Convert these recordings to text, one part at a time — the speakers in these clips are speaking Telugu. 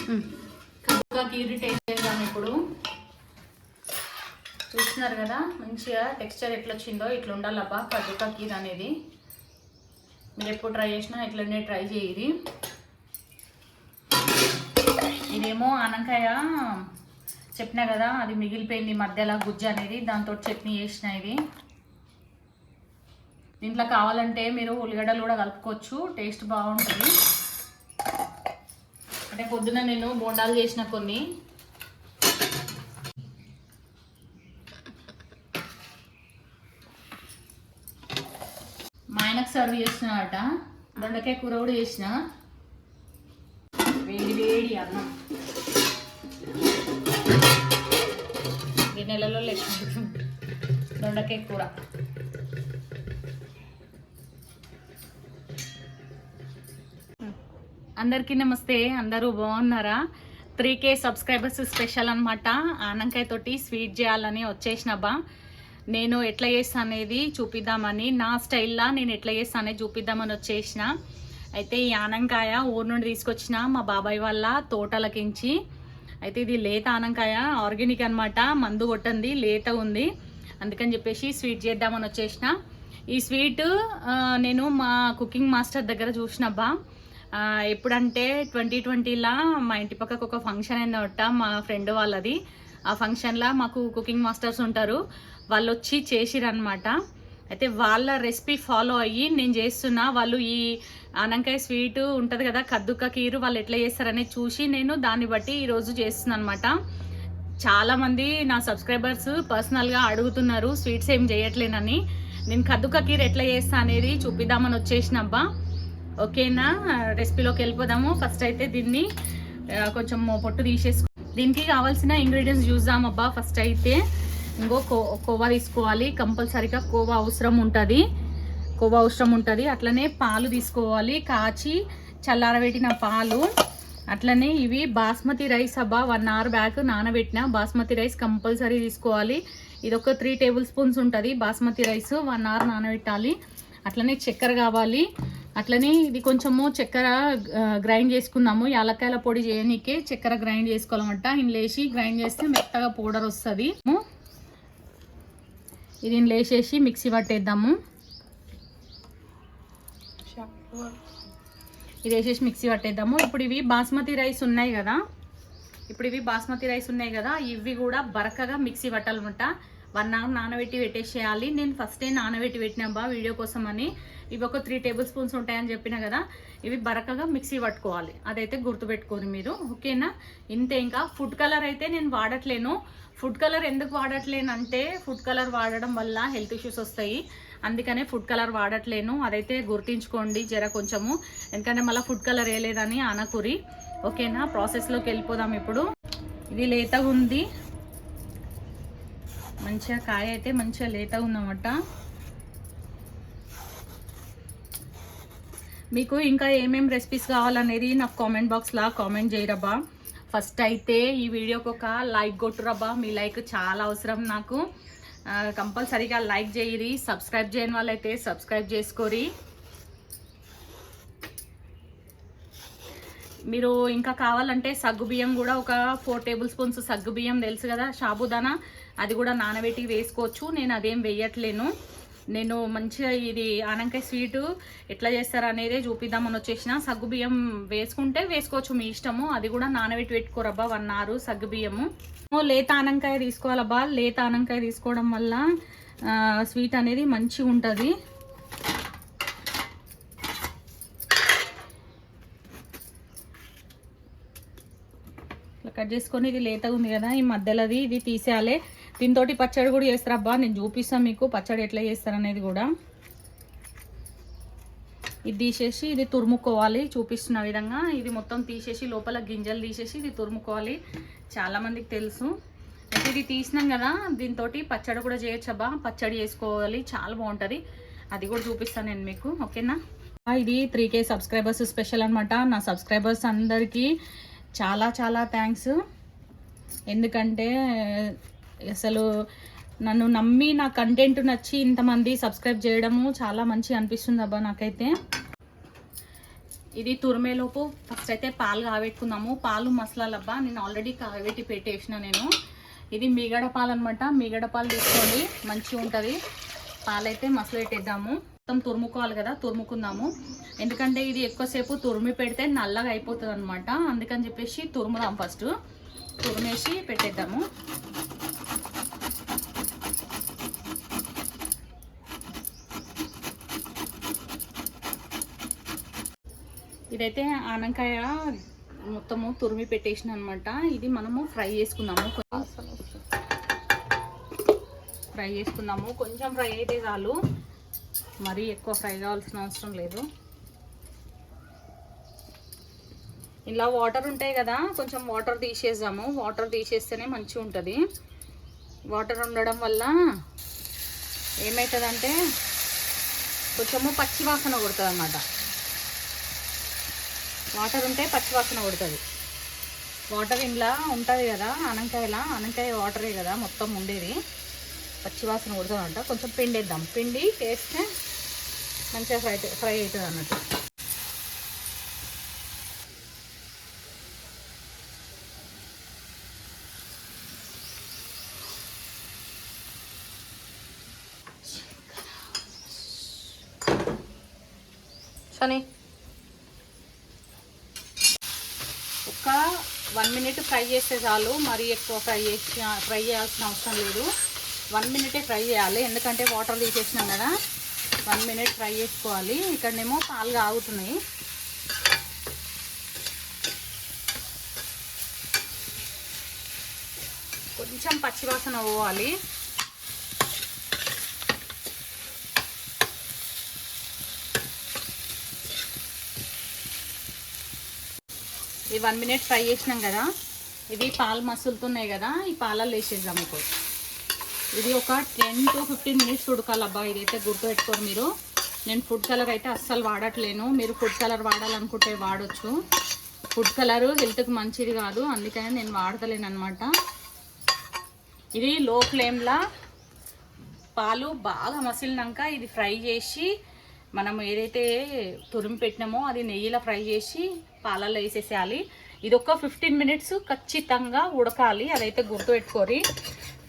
కద్దుకా కీర్ టేస్ట్ చేద్దాం ఇప్పుడు. చూస్తున్నారు కదా మంచిగా టెక్స్చర్ ఎట్లా వచ్చిందో, ఇట్లా ఉండాలబ్బా కద్దుకా కీర్ అనేది. మీరు ఎప్పుడు ట్రై చేసినా ఇట్లనే ట్రై చేయరి. ఇదేమో ఆనకాయ చెప్పినా కదా, అది మిగిలిపోయింది మధ్యలో గుజ్జు అనేది, దాంతో చట్నీ చేసిన. ఇది దీంట్లో కావాలంటే మీరు ఉల్లిగడ్డలు కూడా కలుపుకోవచ్చు, టేస్ట్ బాగుంటుంది. అంటే పొద్దున నేను బోండాలు చేసిన కొన్ని. మా ఆయనకు సర్వ్ చేస్తున్నాడట. దొండకాయ కూర కూడా చేసిన, వేడి వేడి అన్నం గిన్నెలలో లేకుండా దొండకాయ కూర. అందరికీ నమస్తే, అందరూ బాగున్నారా? 3K సబ్స్క్రైబర్స్ స్పెషల్ అనమాట. ఆనకాయ తోటి స్వీట్ చేయాలని వచ్చేసినబ్బా. నేను ఎట్లా చేస్తాను అనేది చూపిద్దామని, నా స్టైల్లో నేను ఎట్లా చేస్తాను అనేది చూపిద్దామని వచ్చేసిన. అయితే ఈ ఆనకాయ ఊరు నుండి తీసుకొచ్చిన మా బాబాయ్ వాళ్ళ తోటలకించి. అయితే ఇది లేత ఆనకాయ, ఆర్గానిక్ అనమాట, మందు కొట్టండి, లేత ఉంది. అందుకని చెప్పేసి స్వీట్ చేద్దామని వచ్చేసిన. ఈ స్వీట్ నేను మా కుకింగ్ మాస్టర్ దగ్గర చూసినబ్బా. ఎప్పుడంటే 2020లా మా ఇంటి పక్కకు ఒక ఫంక్షన్ అయిందట, మా ఫ్రెండ్ వాళ్ళది. ఆ ఫంక్షన్లో మాకు కుకింగ్ మాస్టర్స్ ఉంటారు, వాళ్ళు వచ్చి చేసిరనమాట. అయితే వాళ్ళ రెసిపీ ఫాలో అయ్యి నేను చేస్తున్నా. వాళ్ళు ఈ ఆనకాయ స్వీట్ ఉంటుంది కదా, కద్దుకా కీరు, వాళ్ళు ఎట్లా చేస్తారనేది చూసి నేను దాన్ని బట్టి ఈరోజు చేస్తున్నాను అనమాట. చాలామంది నా సబ్స్క్రైబర్స్ పర్సనల్గా అడుగుతున్నారు స్వీట్స్ ఏం చేయట్లేనని. నేను కద్దుకా కీరు ఎట్లా చేస్తా అనేది చూపిద్దామని వచ్చేసినబ్బా. ఓకేనా, రెసిపీలోకి వెళ్ళిపోదాము. ఫస్ట్ అయితే దీన్ని కొంచెం పొట్టు తీసేసుకో. దీనికి కావాల్సిన ఇంగ్రీడియంట్స్ చూద్దామబ్బా. ఫస్ట్ అయితే ఇంకో కోవా తీసుకోవాలి, కంపల్సరీగా కోవా అవసరం ఉంటుంది. అట్లనే పాలు తీసుకోవాలి, కాచి చల్లారబెట్టిన పాలు. అట్లనే ఇవి బాస్మతి రైస్ అబ్బా, 1 అవర్ బ్యాక్ నానబెట్టిన బాస్మతి రైస్ కంపల్సరీ తీసుకోవాలి. ఇది ఒక 3 టేబుల్ స్పూన్స్ ఉంటుంది బాస్మతి రైస్, 1 అవర్ నానబెట్టాలి. అట్లనే చక్కెర కావాలి. అట్లనే ఇది కొంచెము చక్కెర గ్రైండ్ చేసుకున్నాము, యాలక్కాయల పొడి చేయనీకే చక్కెర గ్రైండ్ చేసుకోవాలన్నమాట. ఇందులో వేసి గ్రైండ్ చేస్తే మెత్తగా పౌడర్ వస్తుంది. ఇది ఇందులో వేసేసి మిక్సీ పట్టేద్దాము. ఇది వేసేసి మిక్సీ పట్టేద్దాము. ఇప్పుడు ఇవి బాస్మతి రైస్ ఉన్నాయి కదా, ఇవి కూడా బరకగా మిక్సీ పట్టాలన్నమాట. 1 అవర్ నానబెట్టి పెట్టేసేయాలి. నేను ఫస్టే నానబెట్టి పెట్టినాబా వీడియో కోసం అని. ఇవి ఒక 3 టేబుల్ స్పూన్స్ ఉంటాయని చెప్పిన కదా, ఇవి బరకగా మిక్సీ పట్టుకోవాలి, అదైతే గుర్తుపెట్టుకోరు మీరు. ఓకేనా, ఇంతే. ఇంకా ఫుడ్ కలర్ అయితే నేను వాడట్లేను. ఫుడ్ కలర్ ఎందుకు వాడట్లేనంటే, ఫుడ్ కలర్ వాడడం వల్ల హెల్త్ ఇష్యూస్ వస్తాయి, అందుకనే ఫుడ్ కలర్ వాడట్లేను. అదైతే గుర్తించుకోండి జర కొంచెము, ఎందుకంటే మళ్ళీ ఫుడ్ కలర్ వేయలేదని అనకూరి. ఓకేనా, ప్రాసెస్లోకి వెళ్ళిపోదాం ఇప్పుడు. ఇది లేతగా ఉంది మంచిగా, కాయ అయితే మంచిగా లేతగా ఉందన్నమాట. మీకు ఇంకా ఏమేం రెసిపీస్ కావాలనేది నాకు కామెంట్ బాక్స్లో కామెంట్ చేయరబ్బా. ఫస్ట్ అయితే ఈ వీడియోకి ఒక లైక్ కొట్టురబ్బా, మీ లైక్ చాలా అవసరం నాకు. కంపల్సరీగా లైక్ చేయరి. సబ్స్క్రైబ్ చేయని వాళ్ళైతే సబ్స్క్రైబ్ చేసుకోరి. మీరు ఇంకా కావాలంటే సగ్గుబియ్యం కూడా ఒక 4 టేబుల్ స్పూన్స్ సగ్గుబియ్యం తెలుసు కదా, సాబుదానా, అది కూడా నానబెట్టి వేసుకోవచ్చు. నేను అదేం వేయట్లేను. నేను మంచిగా ఇది ఆనకాయ స్వీటు ఎట్లా చేస్తారు అనేది చూపిద్దామని వచ్చేసిన. సగ్గుబియ్యం వేసుకుంటే వేసుకోవచ్చు, మీ ఇష్టము. అది కూడా నానబెట్టి పెట్టుకోరబ్బా 1 అవర్ సగ్గుబియ్యము. లేత ఆనకాయ తీసుకోవాలబ్బా. లేత ఆనకాయ తీసుకోవడం వల్ల స్వీట్ అనేది మంచిగా ఉంటుంది. ఇట్లా కట్ చేసుకొని, ఇది లేతగా ఉంది కదా, ఈ మధ్యలోది ఇది తీసేయాలి. దీంతో పచ్చడి కూడా చేస్తారబ్బా, నేను చూపిస్తాను మీకు పచ్చడి ఎట్లా చేస్తారనేది కూడా. ఇది తీసేసి ఇది తురుముకోవాలి చూపిస్తున్న విధంగా. ఇది మొత్తం తీసేసి లోపల గింజలు తీసేసి ఇది తురుముకోవాలి, చాలామందికి తెలుసు. అయితే ఇది తీసినాం కదా, దీంతో పచ్చడి కూడా చేయొచ్చబ్బా. పచ్చడి చేసుకోవాలి, చాలా బాగుంటుంది. అది కూడా చూపిస్తాను నేను మీకు. ఓకేనా, ఇది 3K సబ్స్క్రైబర్స్ స్పెషల్ అనమాట. నా సబ్స్క్రైబర్స్ అందరికీ చాలా చాలా థ్యాంక్స్. ఎందుకంటే అసలు నన్ను నమ్మి నా కంటెంట్ నచ్చి ఇంతమంది సబ్స్క్రైబ్ చేయడము చాలా మంచి అనిపిస్తుంది అబ్బా నాకైతే. ఇది తురిమేలోపు ఫస్ట్ అయితే పాలు కాగబెట్టుకుందాము. పాలు మసలాలబ్బా, నేను ఆల్రెడీ కాగబెట్టి పెట్టేసిన నేను. ఇది మీగడ పాలు అనమాట. మీగడ పాలు తీసుకోండి, మంచిగా ఉంటుంది. పాలైతే మసలెట్టేద్దాము. మొత్తం తురుముకోవాలి కదా, తురుముకుందాము. ఎందుకంటే ఇది ఎక్కువసేపు తురిమి పెడితే నల్లగా అయిపోతుంది అనమాట. అందుకని చెప్పేసి తురుముదాం. ఫస్ట్ తురిమేసి పెట్టేద్దాము. ఇదైతే ఆనకాయ మొత్తము తురిమి పెట్టేసిన అనమాట. ఇది మనము ఫ్రై చేసుకుందాము. కొంచెం ఫ్రై అయితే చాలు, మరీ ఎక్కువ ఫ్రై కావాల్సిన అవసరం లేదు. ఇలా వాటర్ ఉంటాయి కదా, కొంచెం వాటర్ తీసేద్దాము. వాటర్ తీసేస్తేనే మంచిగా ఉంటుంది. వాటర్ ఉండడం వల్ల ఏమవుతుందంటే కొంచెము పచ్చి వాసన కొడుతుంది అన్నమాట. వాటర్ ఉంటే పచ్చి వాసన కొడుతుంది. వాటర్ ఇంట్లో ఉంటుంది కదా, ఆనకాయ వాటరే కదా మొత్తం ఉండేది, పచ్చి వాసన కొడుతుంది అంట. కొంచెం పిండి వేద్దాం. పిండి వేస్తే మంచిగా ఫ్రై అవుతుంది అన్నట్టు. సరే, ఒక 1 మినిట్ ఫ్రై చేస్తే చాలు, మరీ ఎక్కువ ఫ్రై చేయాల్సిన అవసరం లేదు. 1 మినిటే ఫ్రై చేయాలి, ఎందుకంటే వాటర్ తీసేసినాం కదా. 1 మినిట్ ఫ్రై చేసుకోవాలి. ఇక్కడనేమో పాలు కాగుతున్నాయి. కొంచెం పచ్చివాసన పోవాలి. ఈ 1 మినిట్ ఫ్రై చేసినాం కదా. ఇది పాలు మసులుతున్నాయి కదా, ఈ పాలల్లో వేసేద్దాం. ఇప్పుడు ఇది ఒక 10 to 15 మినిట్స్ ఉడకాలబ్బా. ఇదైతే గుర్తుపెట్టుకోరు మీరు. నేను ఫుడ్ కలర్ అయితే అస్సలు వాడట్లేను. మీరు ఫుడ్ కలర్ వాడాలనుకుంటే వాడచ్చు. ఫుడ్ కలర్ హెల్త్కి మంచిది కాదు, అందుకని నేను వాడతలేను అనమాట. ఇది లో ఫ్లేమ్లో పాలు బాగా మసిలినాక ఇది ఫ్రై చేసి మనం ఏదైతే తురిమి పెట్టినామో అది నెయ్యిలో ఫ్రై చేసి పాలల్లో వేసేసేయాలి. ఇది ఒక 15 మినిట్స్ ఖచ్చితంగా ఉడకాలి, అదైతే గుర్తుపెట్టుకోరి.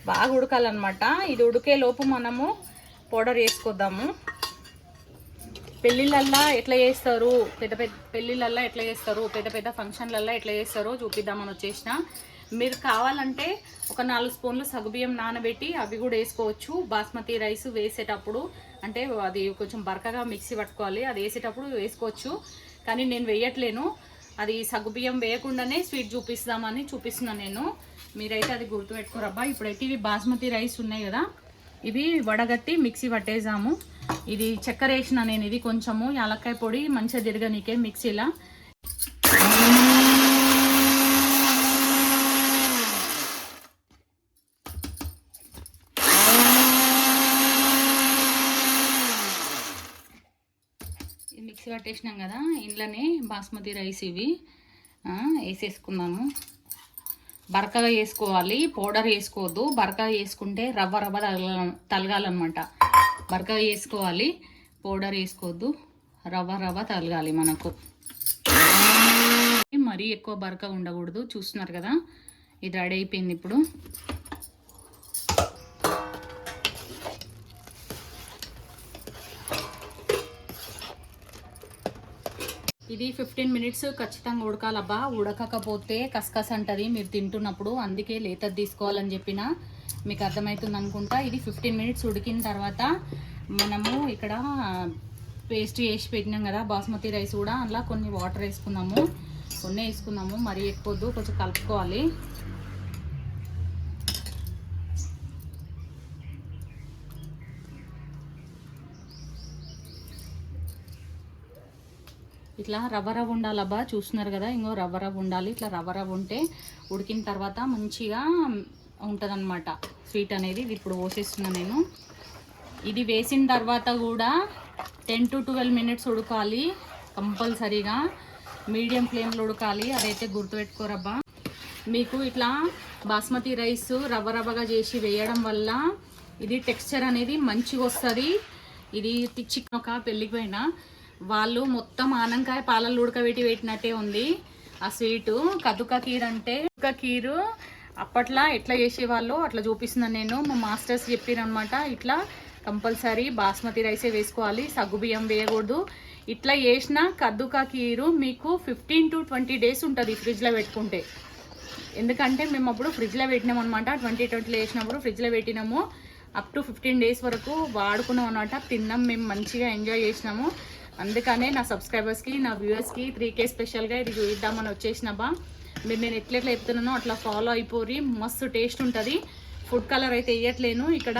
బాగా ఉడకాలన్నమాట. ఇది ఉడికేలోపు మనము పౌడర్ వేసుకొద్దాము. పెళ్ళిళ్ళల్లో ఎట్లా చేస్తారు, పెద్ద పెళ్ళిళ్ళల్లో ఎట్లా చేస్తారు, పెద్ద ఫంక్షన్లల్లో ఎట్లా చేస్తారో చూపిద్దామని వచ్చేసిన. మీరు కావాలంటే ఒక 4 స్పూన్లు సగ్గుబియ్యం నానబెట్టి అవి కూడా వేసుకోవచ్చు. బాస్మతి రైస్ వేసేటప్పుడు అంటే అది కొంచెం బరకగా మిక్సీ పట్టుకోవాలి, అది వేసేటప్పుడు వేసుకోవచ్చు. కానీ నేను వేయట్లేను, అది సగ్గుబియ్యం వేయకుండానే స్వీట్ చూపిస్తున్నాను నేను. మీరైతే అది గుర్తుపెట్టుకోరబ్బా. ఇప్పుడైతే ఇవి బాస్మతి రైస్ ఉన్నాయి కదా, ఇవి వడగట్టి మిక్సీ పట్టేసాము. ఇది చక్కెర వేసిన నేను, ఇది కొంచెము యాలక్కాయ పొడి మంచిగా తిరగనీకే మిక్సీలా. మిక్సీ పట్టేసినాం కదా, ఇంట్లోనే బాస్మతి రైస్ ఇవి వేసేసుకున్నాము. బరకగా వేసుకోవాలి, పౌడర్ వేసుకోవద్దు. బరకగా వేసుకుంటే రవ్వ తలగాలన్నమాట. బరకగా వేసుకోవాలి, పౌడర్ వేసుకోవద్దు. రవ్వ తలగాలి మనకు. మరీ ఎక్కువ బరక ఉండకూడదు. చూస్తున్నారు కదా, ఇది రెడీ అయిపోయింది. ఇప్పుడు ఇది 15 మినిట్స్ ఖచ్చితంగా ఉడకాలబ్బా. ఉడకకపోతే కసకస అంటది మీరు తింటున్నప్పుడు, అందుకే లేతది తీసుకోవాలని చెప్పిన. మీకు అర్థమవుతుంది అనుకుంటా. ఇది 15 మినిట్స్ ఉడికిన తర్వాత మనము ఇక్కడ పేస్ట్ చేసి పెట్టినాం కదా బాస్మతి రైస్ కూడా, అందులో కొన్ని వాటర్ వేసుకుందాము. కొన్ని వేసుకుందాము, మరీ ఎక్కువద్దు, కొంచెం కలుపుకోవాలి. ఇట్లా రవ్వ ఉండాలబ్బా. చూస్తున్నారు కదా, ఇంకో రవ్వ ఉండాలి. ఇట్లా రవ్వ ఉంటే ఉడికిన తర్వాత మంచిగా ఉంటుందన్నమాట స్వీట్ అనేది. ఇది ఇప్పుడు పోసేస్తున్నా నేను. ఇది వేసిన తర్వాత కూడా 10 to 12 మినిట్స్ ఉడకాలి కంపల్సరీగా. మీడియం ఫ్లేమ్లో ఉడకాలి, అదైతే గుర్తుపెట్టుకోరబ్బా. మీకు ఇట్లా బాస్మతి రైస్ రవ్వగా చేసి వేయడం వల్ల ఇది టెక్స్చర్ అనేది మంచిగా వస్తుంది. ఇది చికెన్ ఒక పెళ్ళికి పోయినా వాళ్ళు మొత్తం ఆనంకాయ పాలలు ఉడకబెట్టి పెట్టినట్టే ఉంది ఆ స్వీటు. కదుక కీర్ అంటే కీరు అప్పట్లో ఎట్లా చేసేవాళ్ళు అట్లా చూపిస్తున్నాను నేను. మా మాస్టర్స్ చెప్పారనమాట, ఇట్లా కంపల్సరీ బాస్మతి రైసే వేసుకోవాలి, సగ్గుబియ్యం వేయకూడదు. ఇట్లా చేసిన కద్దుకా కీరు మీకు 15 to 20 days ఉంటుంది ఫ్రిడ్జ్లో పెట్టుకుంటే. ఎందుకంటే మేము అప్పుడు ఫ్రిడ్జ్లో పెట్టినాం అనమాట, 2020లో వేసినప్పుడు ఫ్రిడ్జ్లో పెట్టినాము. అప్ టు 15 days వరకు వాడుకున్నాం అనమాట. తిన్నాం మేము, మంచిగా ఎంజాయ్ చేసినాము. అందుకనే నా సబ్స్క్రైబర్స్కి, నా వ్యూవర్స్కి 3K స్పెషల్గా ఇది చూద్దామని వచ్చేసినబ్బా. మీరు నేను ఎట్లా చెప్తున్నానో అట్లా ఫాలో అయిపోరి, మస్తు టేస్ట్ ఉంటుంది. ఫుడ్ కలర్ అయితే వేయట్లేను. ఇక్కడ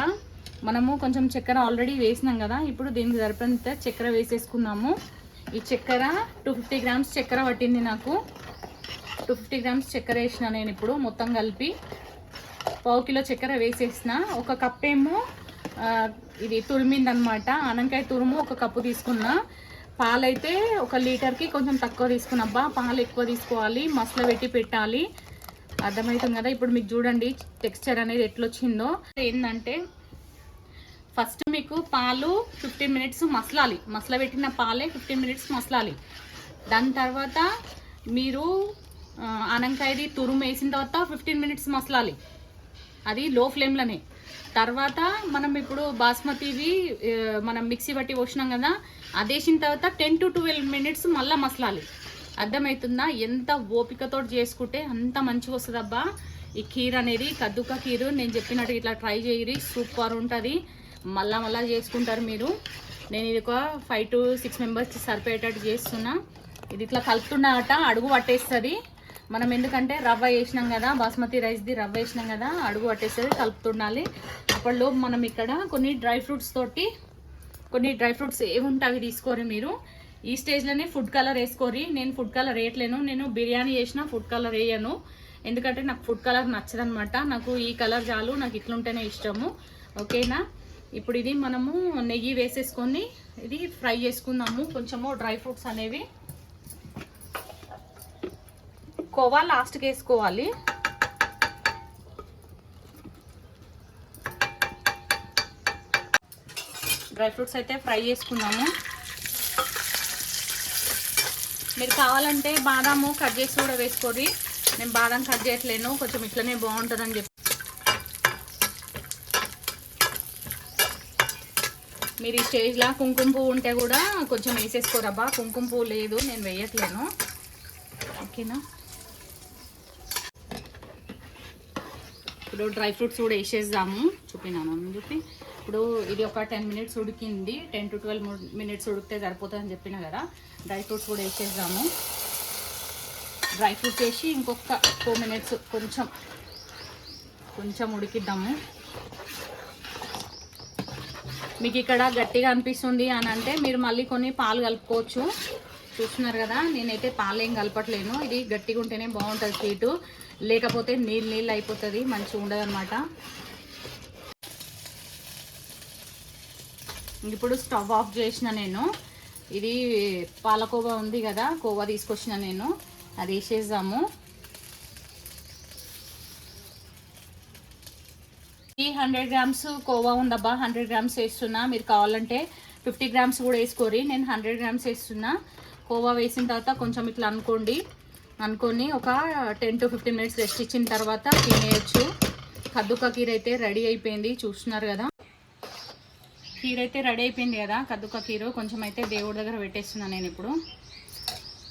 మనము కొంచెం చక్కెర ఆల్రెడీ వేసినాం కదా, ఇప్పుడు దీనికి సరిపడంత చక్కెర వేసేసుకున్నాము. ఈ చక్కెర 250 grams చక్కెర పట్టింది నాకు. 250 grams చక్కెర వేసిన నేను ఇప్పుడు మొత్తం కలిపి. 1/4 kilo చక్కెర వేసేసిన. 1 కప్ ఏమో ఇది తురిమిందనమాట, ఆనంకాయ తురుము 1 కప్పు తీసుకున్నా. పాలైతే 1 లీటర్కి కొంచెం తక్కువ తీసుకున్నబ్బా. పాలు ఎక్కువ తీసుకోవాలి, మసల పెట్టి పెట్టాలి. అర్థమవుతుంది కదా. ఇప్పుడు మీకు చూడండి టెక్స్చర్ అనేది ఎట్లొచ్చిందో. ఏంటంటే ఫస్ట్ మీకు పాలు 15 minutes మసలాలి, మసలబెట్టిన పాలే 15 minutes మసలాలి. దాని తర్వాత మీరు ఆనంకాయది తురుము వేసిన తర్వాత 15 minutes మసలాలి, అది లో ఫ్లేమ్లోనే. తర్వాత మనం ఇప్పుడు బాస్మతివి మనం మిక్సీ బట్టి పోసినాం కదా, అది వేసిన తర్వాత 10 to 12 minutes మళ్ళీ మసలాలి. అర్థమవుతుందా? ఎంత ఓపికతో చేసుకుంటే అంత మంచిగా వస్తుంది అబ్బా ఈ కీర్ అనేది. కద్దుకా కీరు నేను చెప్పినట్టు ఇట్లా ట్రై చేయరి, సూపర్ ఉంటుంది. మళ్ళా చేసుకుంటారు మీరు. నేను ఇది ఒక 5 to 6 members సరిపోయేటట్టు చేస్తున్నా. ఇది ఇట్లా కలుపుతున్నట అడుగు పట్టేస్తుంది. మనం ఎందుకంటే రవ్వ వేసినాం కదా, బాస్మతి రైస్ది రవ్వ వేసినాం కదా, అడుగు పట్టేస్తుంది, కలుపుతుండాలి. అప్పటిలోపు మనం ఇక్కడ కొన్ని డ్రై ఫ్రూట్స్ ఏముంటే అవి తీసుకోరు మీరు. ఈ స్టేజ్లోనే ఫుడ్ కలర్ వేసుకోరి. నేను ఫుడ్ కలర్ వేయట్లేను, నేను బిర్యానీ చేసిన ఫుడ్ కలర్ వేయను. ఎందుకంటే నాకు ఫుడ్ కలర్ నచ్చదనమాట. నాకు ఈ కలర్ చాలు, నాకు ఇట్లుంటేనే ఇష్టము. ఓకేనా? ఇప్పుడు ఇది మనము నెయ్యి వేసేసుకొని ఇది ఫ్రై చేసుకుందాము. కొంచెము డ్రై ఫ్రూట్స్ అనేవి, కోవా లాస్ట్కి వేసుకోవాలి. డ్రై ఫ్రూట్స్ అయితే ఫ్రై చేసుకున్నాము. మీరు కావాలంటే బాదాము కట్ చేసి కూడా వేసుకోండి. నేను బాదం కట్ చేయట్లేను, కొంచెం ఇట్లనే బాగుంటుందని చెప్పి. మీరు ఈ స్టేజ్లో కుంకుమ పువ్వు ఉంటే కూడా కొంచెం వేసేసుకోరబ్బా. కుంకుమ పువ్వు లేదు, నేను వేయట్లేను. ఓకేనా? ఇప్పుడు డ్రై ఫ్రూట్స్ కూడా వేసేద్దాము. చూపినాను చెప్పి. ఇప్పుడు ఇది ఒక 10 minutes ఉడికింది. 10 to 12 minutes ఉడికితే సరిపోతుందని చెప్పిన కదా. డ్రై ఫ్రూట్స్ కూడా వేసేద్దాము. డ్రై ఫ్రూట్స్ వేసి ఇంకొక 4 minutes కొంచెం ఉడికిద్దాము. మీకు ఇక్కడ గట్టిగా అనిపిస్తుంది అని అంటే మీరు మళ్ళీ కొన్ని పాలు కలుపుకోవచ్చు. చూస్తున్నారు కదా, నేనైతే పాలు ఏం కలపట్లేను. ఇది గట్టిగా ఉంటేనే బాగుంటుంది స్వీటు, లేకపోతే నీళ్ళు అయిపోతుంది, మంచిగా ఉండదు అనమాట. ఇప్పుడు స్టవ్ ఆఫ్ చేసిన నేను. ఇది పాలకోవా ఉంది కదా, కోవా తీసుకొచ్చిన నేను, అది వేసేద్దాము. 100 grams కోవా ఉందబ్బా, 100 grams వేస్తున్నా. మీరు కావాలంటే 50 grams కూడా వేసుకోరి. నేను 100 grams వేస్తున్నా. కోవా వేసిన తర్వాత కొంచెం ఇట్లా అనుకొని ఒక 10 to 15 minutes రెస్ట్ ఇచ్చిన తర్వాత తినేయచ్చు. కద్దుకా కీర్ అయితే రెడీ అయిపోయింది. చూస్తున్నారు కదా, కీర్ అయితే రెడీ అయిపోయింది కదా. కద్దుకా కీరు కొంచెం అయితే దేవుడి దగ్గర పెట్టేస్తున్నా నేను. ఇప్పుడు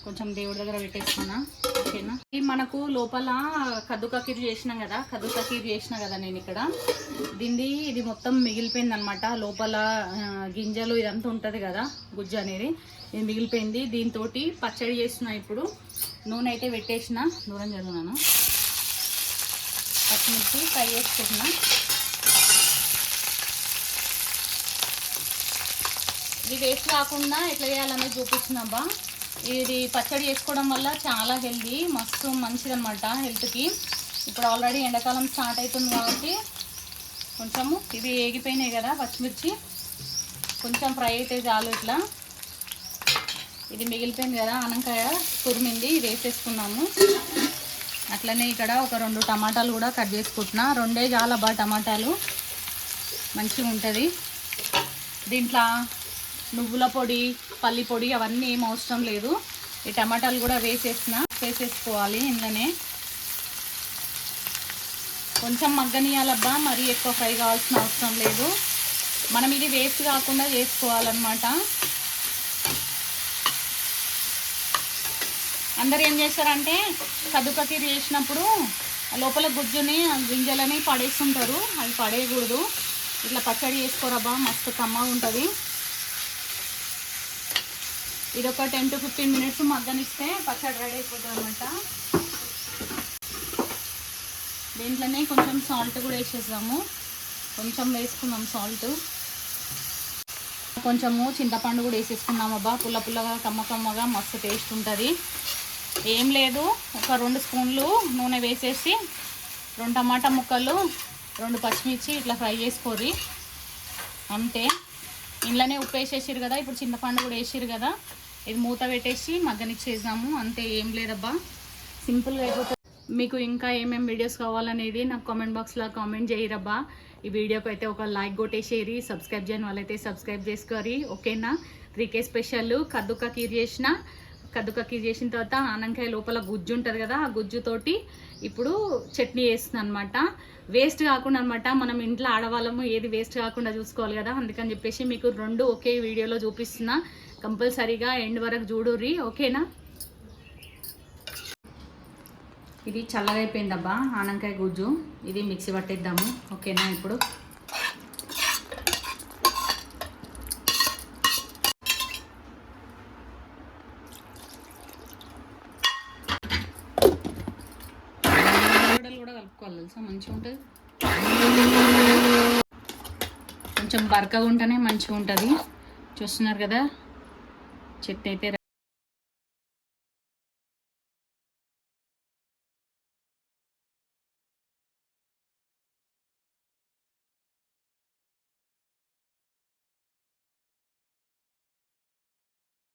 కొంచెం దేవుడి దగ్గర పెట్టేస్తున్నా. ఓకేనా? ఇది మనకు లోపల కద్దుకా కీర్ చేసినాం కదా, కద్దుకా కీర్ చేసిన కదా నేను ఇక్కడ. ఇది మొత్తం మిగిలిపోయింది అనమాట. లోపల గింజలు ఇదంతా ఉంటుంది కదా, గుజ్జు అనేది, ఇది మిగిలిపోయింది. దీంతో పచ్చడి చేస్తున్నా. ఇప్పుడు నూనె అయితే పెట్టేసిన, దూరం చదువున్నాను. పచ్చిమిర్చి ఫ్రై చేసుకుంటున్నా. ఇది వేస్ట్ కాకుండా ఎట్లా చేయాలనేది చూపిస్తున్నాబ్బా. ఇది పచ్చడి చేసుకోవడం వల్ల చాలా హెల్దీ, మస్తు మంచిది అనమాట హెల్త్కి. ఇప్పుడు ఆల్రెడీ ఎండాకాలం స్టార్ట్ అవుతుంది కాబట్టి కొంచెము ఇవి ఏగిపోయినాయి కదా పచ్చిమిర్చి, కొంచెం ఫ్రై అయితే చాలు. ఇట్లా ఇది మిగిలిపోయింది కదా ఆనంకాయ తురిమింది, ఇది వేసేసుకున్నాము. అట్లనే ఇక్కడ ఒక 2 టమాటాలు కూడా కట్ చేసుకుంటున్నా. 2 చాలబ్బా టమాటాలు, మంచిగా ఉంటుంది. దీంట్లో నువ్వుల పొడి, పల్లి పొడి అవన్నీ ఏం అవసరం లేదు. ఈ టమాటాలు కూడా వేసేసుకోవాలి ఇందులోనే. కొంచెం మగ్గనియాలబ్బా, మరీ ఎక్కువ ఫ్రై కావాల్సిన అవసరం లేదు. మనం ఇది వేస్ట్ కాకుండా చేసుకోవాలన్నమాట. అందరు ఏం చేస్తారంటే కద్దుకా ఖీర్ చేసినప్పుడు లోపల గుజ్జుని గింజలని పడేస్తుంటారు. అవి పడేయకూడదు. ఇట్లా పచ్చడి చేసుకోరబ్బా, మస్తు కమ్మగా ఉంటుంది. ఇది ఒక 10 to 15 minutes మగ్గనిస్తే పచ్చడి రెడీ అయిపోతుంది అన్నమాట. దీంట్లోనే కొంచెం సాల్ట్ కూడా వేసేద్దాము. కొంచెం వేసుకుందాం సాల్ట్. కొంచెము చింతపండు కూడా వేసేసుకున్నాం అబ్బా. పుల్లగా కమ్మగా మస్తు టేస్ట్ ఉంటుంది. ఏం లేదు, ఒక 2 స్పూన్లు నూనె వేసేసి 2 టమాటా ముక్కలు, 2 పచ్చిమిర్చి ఇట్లా ఫ్రై చేసుకోరి అంతే. ఇంట్లోనే ఉప్పు వేసేసారు కదా, ఇప్పుడు చింతపండు కూడా వేసారు కదా, ఇది మూత పెట్టేసి మగ్గనిచ్చేద్దాము అంతే. ఏం లేదబ్బా, సింపుల్గా అయిపోతుంది. మీకు ఇంకా ఏమేమి వీడియోస్ కావాలనేది నాకు కామెంట్ బాక్స్లో కామెంట్ చేయరబ్బా. ఈ వీడియోకి అయితే ఒక లైక్ కొట్టేసేరి, సబ్స్క్రైబ్ చేయని వాళ్ళైతే సబ్స్క్రైబ్ చేసుకోరి, ఓకేనా. 3K స్పెషల్ కద్దుకా ఖీర్ చేసిన తర్వాత ఆనంకాయ లోపల గుజ్జు ఉంటుంది కదా, ఆ గుజ్జుతోటి ఇప్పుడు చట్నీ వేస్తుంది అనమాట. వేస్ట్ కాకుండా అనమాట. మనం ఇంట్లో ఆడవాళ్ళము ఏది వేస్ట్ కాకుండా చూసుకోవాలి కదా, అందుకని చెప్పేసి మీకు 2 ఒకే వీడియోలో చూపిస్తున్నా. కంపల్సరీగా ఎండ్ వరకు చూడుర్రి, ఓకేనా. ఇది చల్లగా అయిపోయిందబ్బా ఆనంకాయ గుజ్జు. ఇది మిక్సీ పట్టేద్దాము, ఓకేనా. ఇప్పుడు కూడా కలుపుకోవాలి తెలుసా, మంచిగా ఉంటుంది. కొంచెం బరకగా ఉంటేనే మంచిగా ఉంటుంది. చూస్తున్నారు కదా చట్నీ అయితే